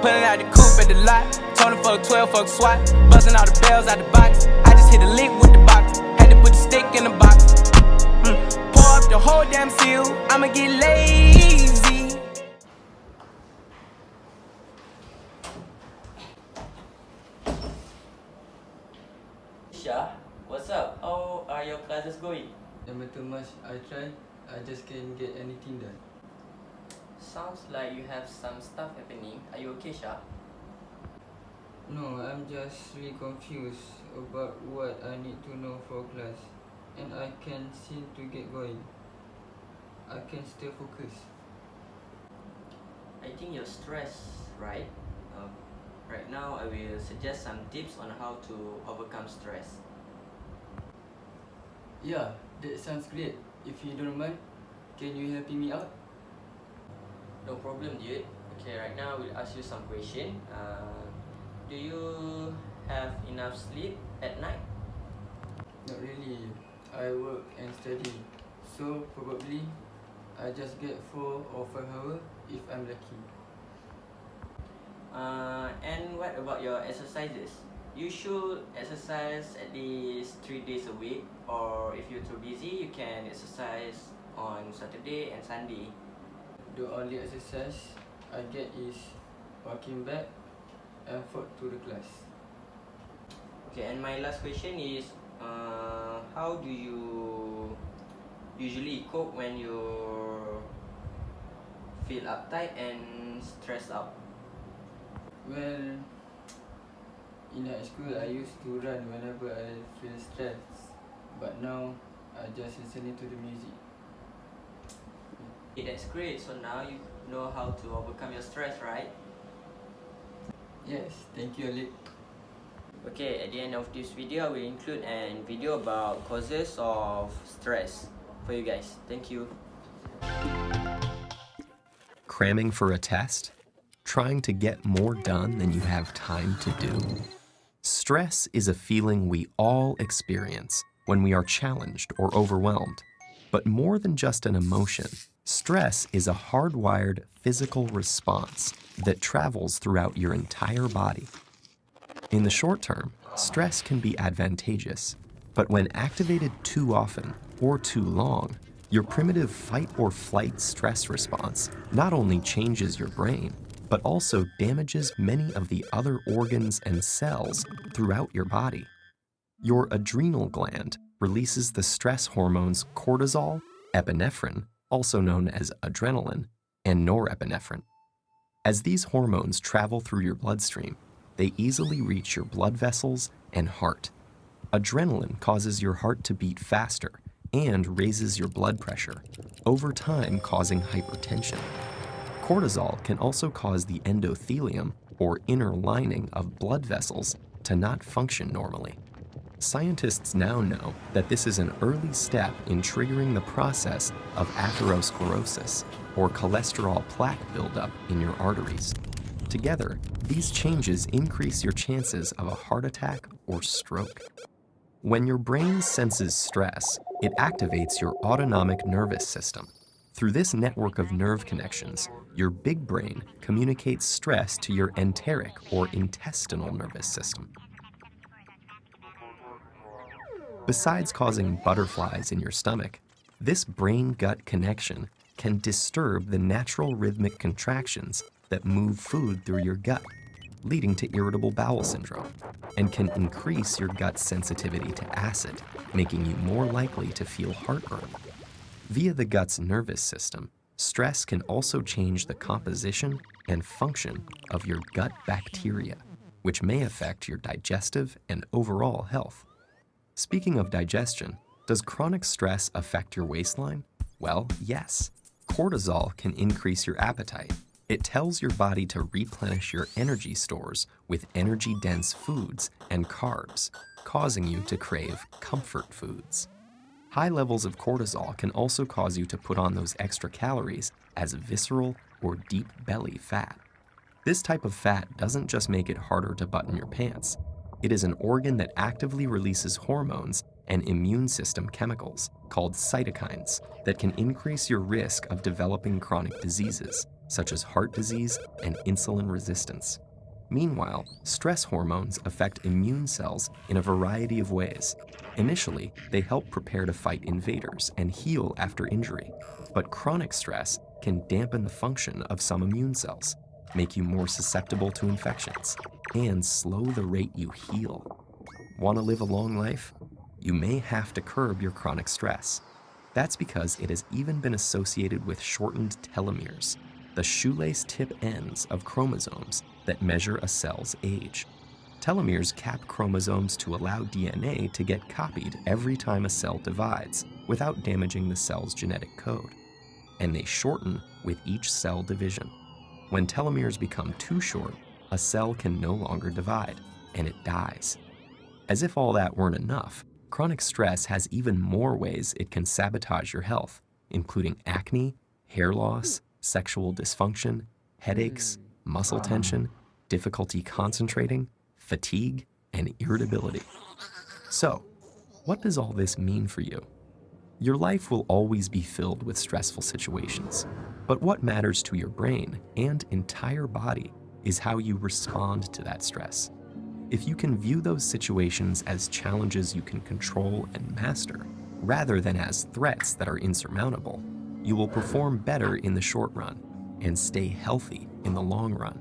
Pulling out the coupe at the lot. Told him fuck 12, fuck SWAT. Busting all the bells out the box. I just hit a lick with the box. Had to put the stick in the box. Pour up the whole damn seal. I'ma get lazy. Sha, what's up? How are your classes going? No matter much I try, I just can't get anything done. Sounds like you have some stuff happening. Are you okay, Sha? No, I'm just really confused about what I need to know for class, and I can't seem to get going. I can still focus. I think you're stressed, right? Right now, I will suggest some tips on how to overcome stress. Yeah, that sounds great. If you don't mind, can you help me out? No problem, dude. Okay, right now we'll ask you some question. Do you have enough sleep at night? Not really. I work and study, so probably I just get 4 or 5 hours if I'm lucky. And what about your exercises? You should exercise at least 3 days a week, or if you're too busy, you can exercise on Saturday and Sunday. The only exercise I get is walking back and forth to the class. Okay, and my last question is, how do you usually cope when you feel uptight and stressed out? Well, in high school I used to run whenever I feel stressed, but now I just listen to the music. Okay, that's great. So now you know how to overcome your stress, right? Yes, thank you, Aliff. Okay, at the end of this video, I will include a video about causes of stress for you guys. Thank you. Cramming for a test? Trying to get more done than you have time to do? Stress is a feeling we all experience when we are challenged or overwhelmed. But more than just an emotion, stress is a hardwired physical response that travels throughout your entire body. In the short term, stress can be advantageous, but when activated too often or too long, your primitive fight or flight stress response not only changes your brain, but also damages many of the other organs and cells throughout your body. Your adrenal gland releases the stress hormones cortisol, epinephrine, also known as adrenaline, and norepinephrine. As these hormones travel through your bloodstream, they easily reach your blood vessels and heart. Adrenaline causes your heart to beat faster and raises your blood pressure, over time causing hypertension. Cortisol can also cause the endothelium, or inner lining of blood vessels, to not function normally. Scientists now know that this is an early step in triggering the process of atherosclerosis, or cholesterol plaque buildup in your arteries. Together, these changes increase your chances of a heart attack or stroke. When your brain senses stress, it activates your autonomic nervous system. Through this network of nerve connections, your big brain communicates stress to your enteric or intestinal nervous system. Besides causing butterflies in your stomach, this brain-gut connection can disturb the natural rhythmic contractions that move food through your gut, leading to irritable bowel syndrome, and can increase your gut's sensitivity to acid, making you more likely to feel heartburn. Via the gut's nervous system, stress can also change the composition and function of your gut bacteria, which may affect your digestive and overall health. Speaking of digestion, does chronic stress affect your waistline? Well, yes. Cortisol can increase your appetite. It tells your body to replenish your energy stores with energy-dense foods and carbs, causing you to crave comfort foods. High levels of cortisol can also cause you to put on those extra calories as visceral or deep belly fat. This type of fat doesn't just make it harder to button your pants. It is an organ that actively releases hormones and immune system chemicals called cytokines that can increase your risk of developing chronic diseases. such as heart disease and insulin resistance. Meanwhile, stress hormones affect immune cells in a variety of ways. Initially, they help prepare to fight invaders and heal after injury. But chronic stress can dampen the function of some immune cells, make you more susceptible to infections, and slow the rate you heal. Want to live a long life? You may have to curb your chronic stress. That's because it has even been associated with shortened telomeres, the shoelace tip ends of chromosomes that measure a cell's age. Telomeres cap chromosomes to allow DNA to get copied every time a cell divides without damaging the cell's genetic code. And they shorten with each cell division. When telomeres become too short, a cell can no longer divide, and it dies. As if all that weren't enough, chronic stress has even more ways it can sabotage your health, including acne, hair loss, sexual dysfunction, headaches, muscle tension, difficulty concentrating, fatigue, and irritability. So, what does all this mean for you? Your life will always be filled with stressful situations, but what matters to your brain and entire body is how you respond to that stress. If you can view those situations as challenges you can control and master, rather than as threats that are insurmountable, you will perform better in the short run and stay healthy in the long run.